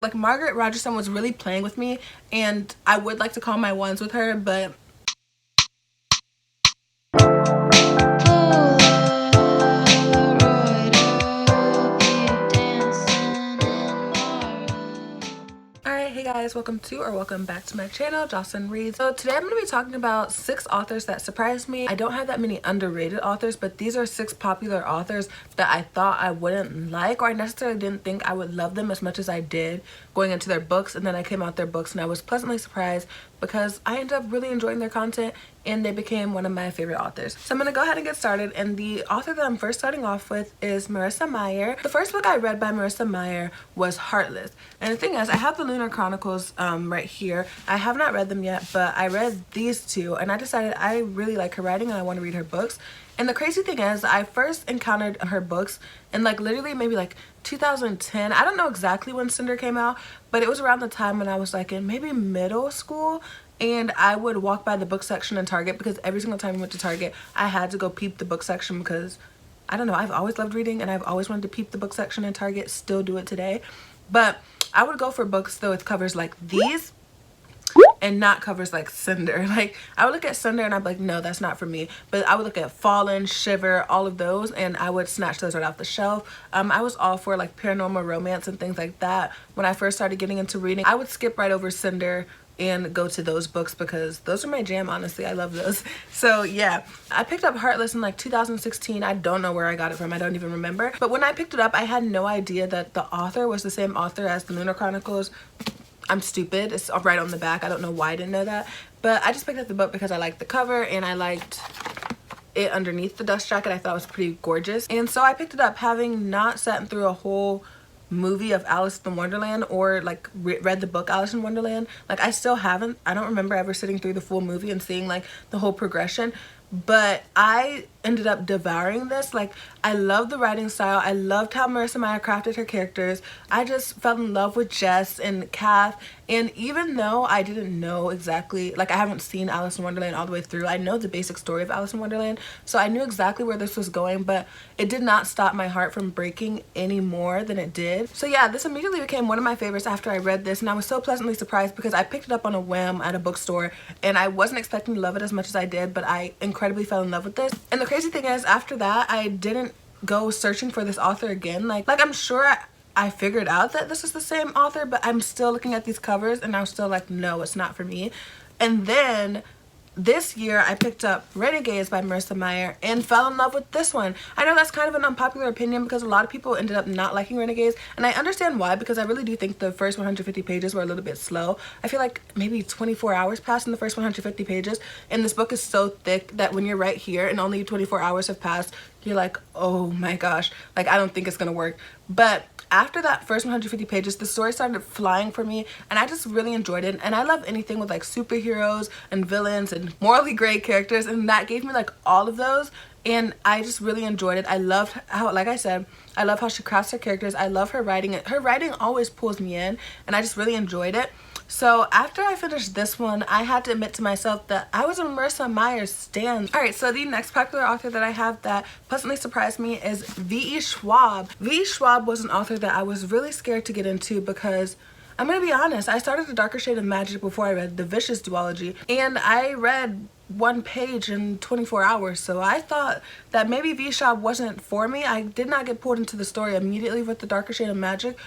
Like, Margaret Rogerson was really playing with me, and I would like to call my ones with her, but alright, hey guys, welcome back to my channel, Jocelyn Reads. So today I'm going to be talking about 6 authors that surprised me. I don't have that many underrated authors, but these are 6 popular authors that I thought I wouldn't like, or I necessarily didn't think I would love them as much as I did going into their books, and then I came out their books and I was pleasantly surprised because I ended up really enjoying their content and they became one of my favorite authors. So I'm going to go ahead and get started, and the author that I'm first starting off with is Marissa Meyer. The first book I read by Marissa Meyer was Heartless, and the thing is, I have the Lunar Chronicles right here. I have not read them yet, but I read these two and I decided I really like her writing and I want to read her books. And the crazy thing is, I first encountered her books in like literally maybe like 2010. I don't know exactly when Cinder came out, but it was around the time when I was like in maybe middle school, and I would walk by the book section in Target because every single time we went to Target I had to go peep the book section because I don't know, I've always loved reading and I've always wanted to peep the book section in Target, still do it today. But I would go for books though with covers like these and not covers like Cinder. Like, I would look at Cinder and I'd be like, no, that's not for me. But I would look at Fallen, Shiver, all of those, and I would snatch those right off the shelf. I was all for like paranormal romance and things like that when I first started getting into reading. I would skip right over Cinder and go to those books because those are my jam, honestly. I love those. So yeah, I picked up Heartless in like 2016. I don't know where I got it from, I don't even remember. But when I picked it up, I had no idea that the author was the same author as the Lunar Chronicles. I'm stupid, it's right on the back. I don't know why I didn't know that, but I just picked up the book because I liked the cover and I liked it underneath the dust jacket. I thought it was pretty gorgeous, and so I picked it up, having not sat through a whole movie of Alice in Wonderland or like read the book Alice in Wonderland. Like, I still haven't. I don't remember ever sitting through the full movie and seeing like the whole progression, but I ended up devouring this. Like, I love the writing style. I loved how Marissa Meyer crafted her characters. I just fell in love with Jess and Kath, and even though I didn't know exactly, like, I haven't seen Alice in Wonderland all the way through, I know the basic story of Alice in Wonderland, so I knew exactly where this was going, but it did not stop my heart from breaking any more than it did. So yeah, this immediately became one of my favorites after I read this, and I was so pleasantly surprised because I picked it up on a whim at a bookstore and I wasn't expecting to love it as much as I did, but I incredibly fell in love with this. And the crazy thing is, after that I didn't go searching for this author again. Like I'm sure I figured out that this is the same author, but I'm still looking at these covers and I was still like, no, it's not for me. And then this year I picked up Renegades by Marissa Meyer and fell in love with this one. I know that's kind of an unpopular opinion because a lot of people ended up not liking Renegades, and I understand why, because I really do think the first 150 pages were a little bit slow. I feel like maybe 24 hours passed in the first 150 pages, and this book is so thick that when you're right here and only 24 hours have passed, you're like, oh my gosh, like, I don't think it's gonna work. But after that first 150 pages, the story started flying for me and I just really enjoyed it. And I love anything with like superheroes and villains and morally gray characters, and that gave me like all of those, and I just really enjoyed it. I loved how, like I said, I love how she crafts her characters. I love her writing. Her writing always pulls me in and I just really enjoyed it. So after I finished this one, I had to admit to myself that I was a Marissa Meyer stan. Alright, so the next popular author that I have that pleasantly surprised me is V.E. Schwab. V.E. Schwab was an author that I was really scared to get into because, I'm gonna be honest, I started A Darker Shade of Magic before I read The Vicious duology, and I read one page in 24 hours, so I thought that maybe V.E. Schwab wasn't for me. I did not get pulled into the story immediately with The Darker Shade of Magic,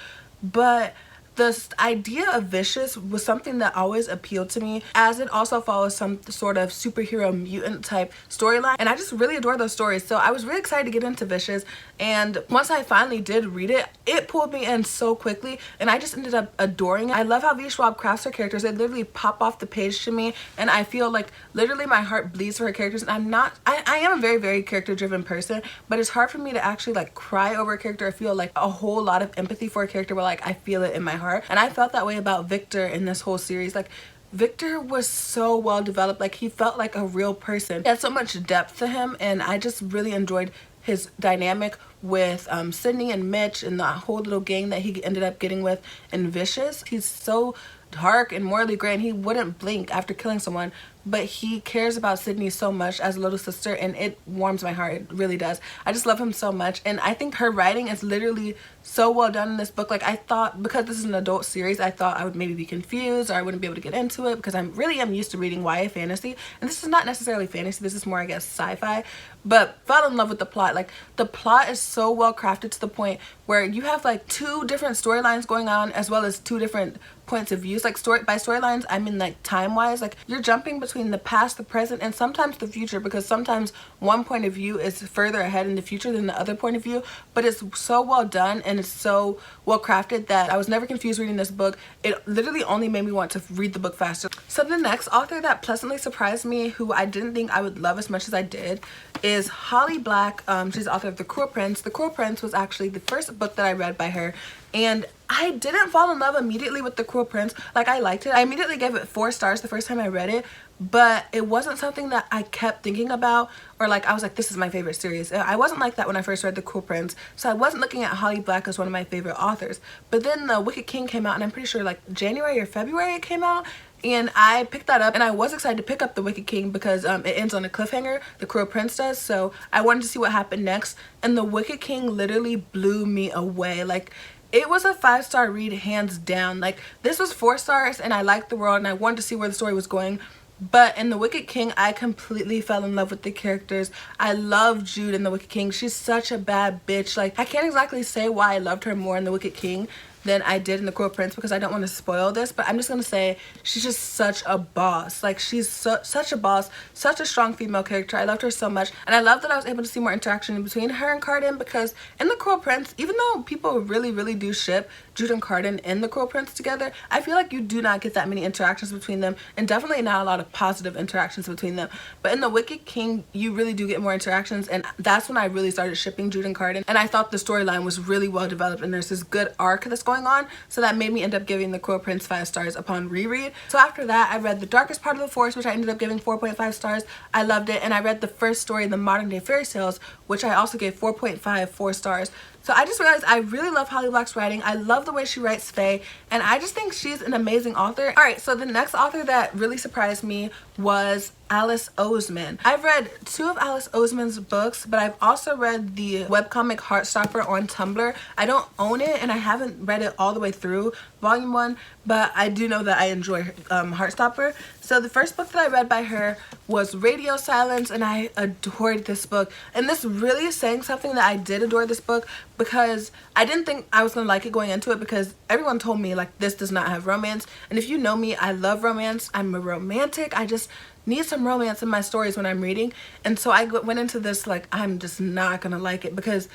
but the idea of Vicious was something that always appealed to me, as it also follows some sort of superhero mutant type storyline, and I just really adore those stories. So I was really excited to get into Vicious, and once I finally did read it, it pulled me in so quickly and I just ended up adoring it. I love how V. Schwab crafts her characters. They literally pop off the page to me and I feel like literally my heart bleeds for her characters. And I am a very, very character driven person, but it's hard for me to actually like cry over a character or feel like a whole lot of empathy for a character where like I feel it in my heart. And I felt that way about Victor in this whole series. Like, Victor was so well developed. Like, he felt like a real person. He had so much depth to him, and I just really enjoyed his dynamic with Sydney and Mitch and the whole little gang that he ended up getting with in Vicious. He's so dark and morally gray, and he wouldn't blink after killing someone, but he cares about Sydney so much as a little sister, and it warms my heart. It really does. I just love him so much, and I think her writing is literally so well done in this book. Like, I thought, because this is an adult series, I thought I would maybe be confused or I wouldn't be able to get into it, because I really am used to reading YA fantasy, and this is not necessarily fantasy, this is more, I guess, sci-fi, but fell in love with the plot. Like, the plot is so well crafted to the point where you have like 2 different storylines going on, as well as 2 different points of views. Like, by storylines I mean like time wise, like you're jumping between the past, the present, and sometimes the future, because sometimes one point of view is further ahead in the future than the other point of view, but it's so well done and it's so well crafted that I was never confused reading this book. It literally only made me want to read the book faster. So the next author that pleasantly surprised me, who I didn't think I would love as much as I did, is Holly Black. She's the author of The Cruel Prince. The Cruel Prince was actually the first book that I read by her, and I didn't fall in love immediately with The Cruel Prince. Like, I liked it. I immediately gave it 4 stars the first time I read it, but it wasn't something that I kept thinking about, or like I was like, this is my favorite series. I wasn't like that when I first read The Cruel Prince, so I wasn't looking at Holly Black as one of my favorite authors. But then The Wicked King came out, and I'm pretty sure like January or February it came out, and I picked that up, and I was excited to pick up The Wicked King because it ends on a cliffhanger. The Cruel Prince does, so I wanted to see what happened next, and The Wicked King literally blew me away. Like, it was a 5-star read, hands down. Like, this was 4 stars, and I liked the world, and I wanted to see where the story was going. But in The Wicked King, I completely fell in love with the characters. I love Jude in The Wicked King. She's such a bad bitch. Like, I can't exactly say why I loved her more in The Wicked King than I did in The Cruel Prince, because I don't want to spoil this, but I'm just gonna say she's just such a boss. Like, she's such a boss, such a strong female character. I loved her so much, and I love that I was able to see more interaction between her and Cardan, because in The Cruel Prince, even though people really do ship Jude and Cardan in The Cruel Prince together, I feel like you do not get that many interactions between them, and definitely not a lot of positive interactions between them. But in The Wicked King, you really do get more interactions, and that's when I really started shipping Jude and Cardan, and I thought the storyline was really well developed, and there's this good arc that's going on, so that made me end up giving The Cruel Prince 5 stars upon reread. So after that, I read The Darkest Part of the Forest, which I ended up giving 4.5 stars. I loved it, and I read the first story, The Modern Day Fairy Tales, which I also gave 4 stars. So I just realized I really love Holly Black's writing. I love the way she writes fae, and I just think she's an amazing author. Alright, so the next author that really surprised me was Alice Osmond. I've read 2 of Alice Osmond's books, but I've also read the webcomic Heartstopper on Tumblr. I don't own it, and I haven't read it all the way through, volume 1, but I do know that I enjoy Heartstopper. So the first book that I read by her was Radio Silence, and I adored this book. And this really is saying something, that I did adore this book, because I didn't think I was gonna like it going into it, because everyone told me like this does not have romance, and if you know me, I love romance. I'm a romantic. I just need some romance in my stories when I'm reading, and so I went into this like, I'm just not gonna like it, because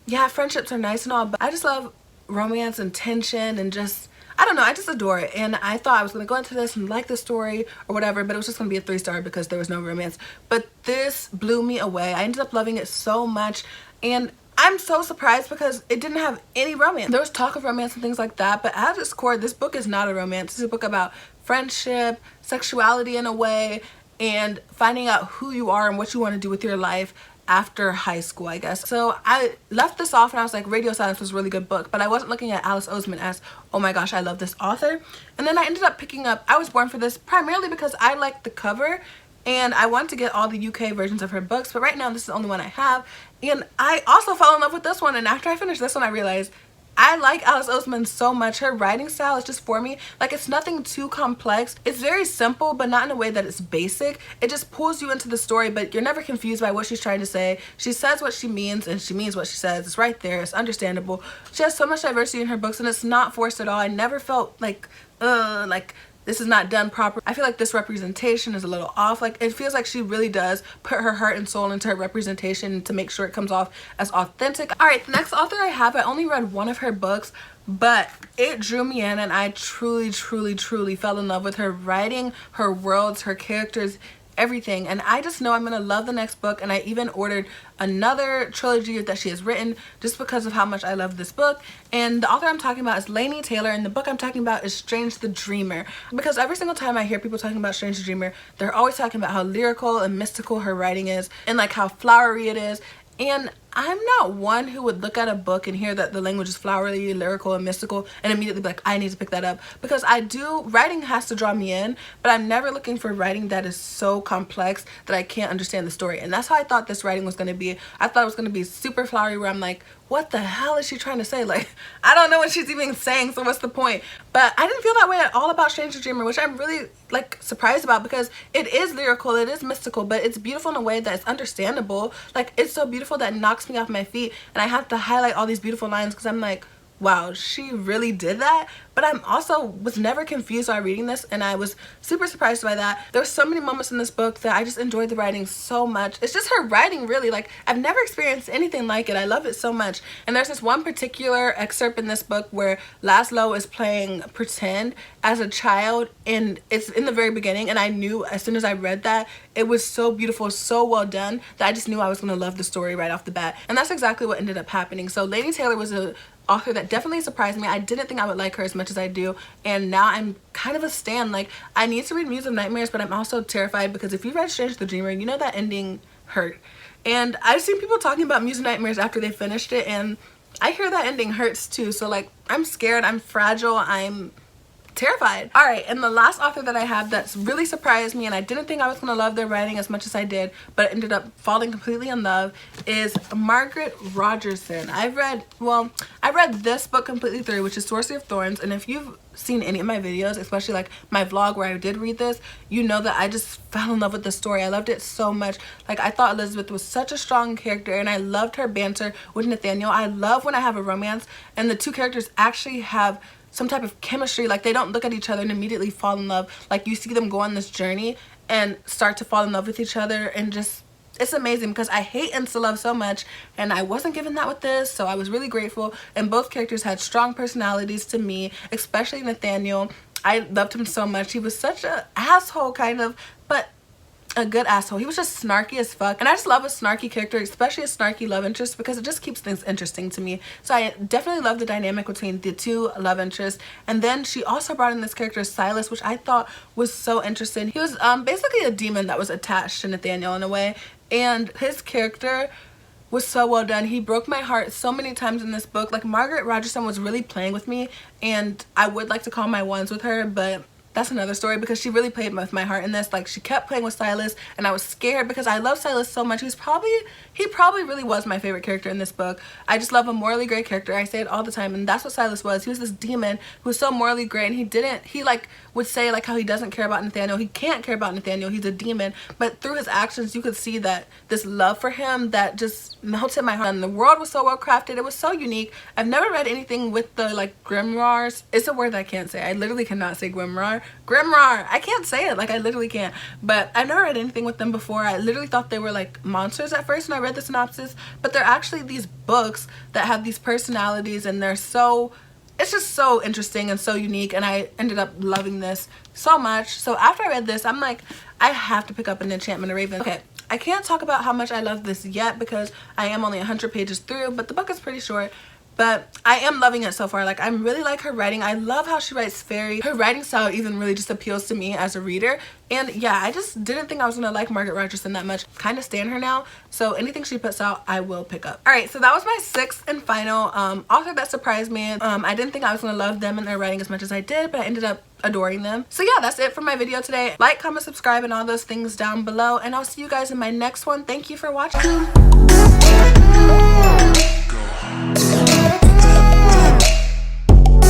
yeah, friendships are nice and all, but I just love romance and tension, and just, I don't know, I just adore it. And I thought I was gonna go into this and like the story or whatever, but it was just gonna be a 3-star because there was no romance. But this blew me away. I ended up loving it so much, and I'm so surprised because it didn't have any romance. There was talk of romance and things like that, but at its core, this book is not a romance. It's a book about friendship, sexuality in a way, and finding out who you are and what you want to do with your life after high school, I guess. So I left this off, and I was like, Radio Silence was a really good book, but I wasn't looking at Alice Osmond as, oh my gosh, I love this author. And then I ended up picking up I Was Born for This, primarily because I liked the cover, and I wanted to get all the UK versions of her books, but right now this is the only one I have. And I also fell in love with this one, and after I finished this one, I realized I like Alice Osmond so much. Her writing style is just for me. Like, it's nothing too complex. It's very simple, but not in a way that it's basic. It just pulls you into the story, but you're never confused by what she's trying to say. She says what she means, and she means what she says. It's right there. It's understandable. She has so much diversity in her books, and it's not forced at all. I never felt like this is not done proper. I feel like this representation is a little off. Like, it feels like she really does put her heart and soul into her representation to make sure it comes off as authentic. All right, the next author I have, I only read 1 of her books, but it drew me in, and I truly fell in love with her writing, her worlds, her characters, everything. And I just know I'm gonna love the next book, and I even ordered another trilogy that she has written just because of how much I love this book. And the author I'm talking about is Laini Taylor, and the book I'm talking about is Strange the Dreamer. Because every single time I hear people talking about Strange the Dreamer, they're always talking about how lyrical and mystical her writing is, and like how flowery it is. And I'm not one who would look at a book and hear that the language is flowery, lyrical, and mystical and immediately be like, I need to pick that up, because writing has to draw me in, but I'm never looking for writing that is so complex that I can't understand the story. And that's how I thought this writing was going to be. I thought it was going to be super flowery, where I'm like, what the hell is she trying to say? Like, I don't know what she's even saying, so what's the point? But I didn't feel that way at all about Stranger Dreamer, which I'm really like surprised about, because it is lyrical, it is mystical, but it's beautiful in a way that it's understandable. Like, it's so beautiful that it knocks me off my feet, and I have to highlight all these beautiful lines because I'm like, wow, she really did that. But I'm also was never confused while reading this, and I was super surprised by that. There were so many moments in this book that I just enjoyed the writing so much. It's just her writing, really. Like, I've never experienced anything like it. I love it so much. And there's this one particular excerpt in this book where Laszlo is playing pretend as a child, and it's in the very beginning, and I knew as soon as I read that it was so beautiful, so well done, that I just knew I was going to love the story right off the bat. And that's exactly what ended up happening. So Laini Taylor was a author that definitely surprised me. I didn't think I would like her as much as I do, and now I'm kind of a stan. Like, I need to read Muse of Nightmares, but I'm also terrified because if you read Strange the Dreamer, you know that ending hurt. And I've seen people talking about Muse of Nightmares after they finished it, and I hear that ending hurts too. So like, I'm scared, I'm fragile, I'm terrified. All right, and the last author that I have that's really surprised me, and I didn't think I was gonna love their writing as much as I did, but ended up falling completely in love, is Margaret Rogerson. I read this book completely through, which is Sorcery of Thorns, and if you've seen any of my videos, especially like my vlog where I did read this, you know that I just fell in love with the story. I loved it so much. Like, I thought Elizabeth was such a strong character, and I loved her banter with Nathaniel. I love when I have a romance and the two characters actually have some type of chemistry. Like, they don't look at each other and immediately fall in love. Like, you see them go on this journey and start to fall in love with each other, and just, it's amazing, because I hate insta love so much, and I wasn't given that with this, so I was really grateful. And both characters had strong personalities to me, especially Nathaniel. I loved him so much. He was such an asshole, kind of, but a good asshole. He was just snarky as fuck, and I just love a snarky character, especially a snarky love interest, because it just keeps things interesting to me. So I definitely love the dynamic between the two love interests. And then she also brought in this character Silas, which I thought was so interesting. He was basically a demon that was attached to Nathaniel in a way, and his character was so well done. He broke my heart so many times in this book. Like, Margaret Rogerson was really playing with me, and I would like to call my ones with her, but that's another story, because she really played with my heart in this. Like, she kept playing with Silas, and I was scared because I love Silas so much. He probably really was my favorite character in this book. I just love a morally great character. I say it all the time, and that's what Silas was. He was this demon who was so morally great, and he like would say like how he doesn't care about Nathaniel. He can't care about Nathaniel. He's a demon, but through his actions you could see that this love for him that just melted my heart. And the world was so well crafted. It was so unique. I've never read anything with the like grimoires. It's a word that I can't say. I literally cannot say grimoire. I can't say it. Like, I literally can't. But I've never read anything with them before. I literally thought they were like monsters at first when I read the synopsis, but they're actually these books that have these personalities, and it's just so interesting and so unique, and I ended up loving this so much. So after I read this, I'm like, I have to pick up An Enchantment of Raven. Okay, I can't talk about how much I love this yet because I am only 100 pages through, but the book is pretty short. But I am loving it so far. Like, I really like her writing. I love how she writes fairy. Her writing style even really just appeals to me as a reader. And yeah, I just didn't think I was gonna like Margaret Rogerson that much. Kind of stan her now. So anything she puts out, I will pick up. Alright, so that was my sixth and final author that surprised me. I didn't think I was gonna love them and their writing as much as I did, but I ended up adoring them. So yeah, that's it for my video today. Like, comment, subscribe, and all those things down below. And I'll see you guys in my next one. Thank you for watching.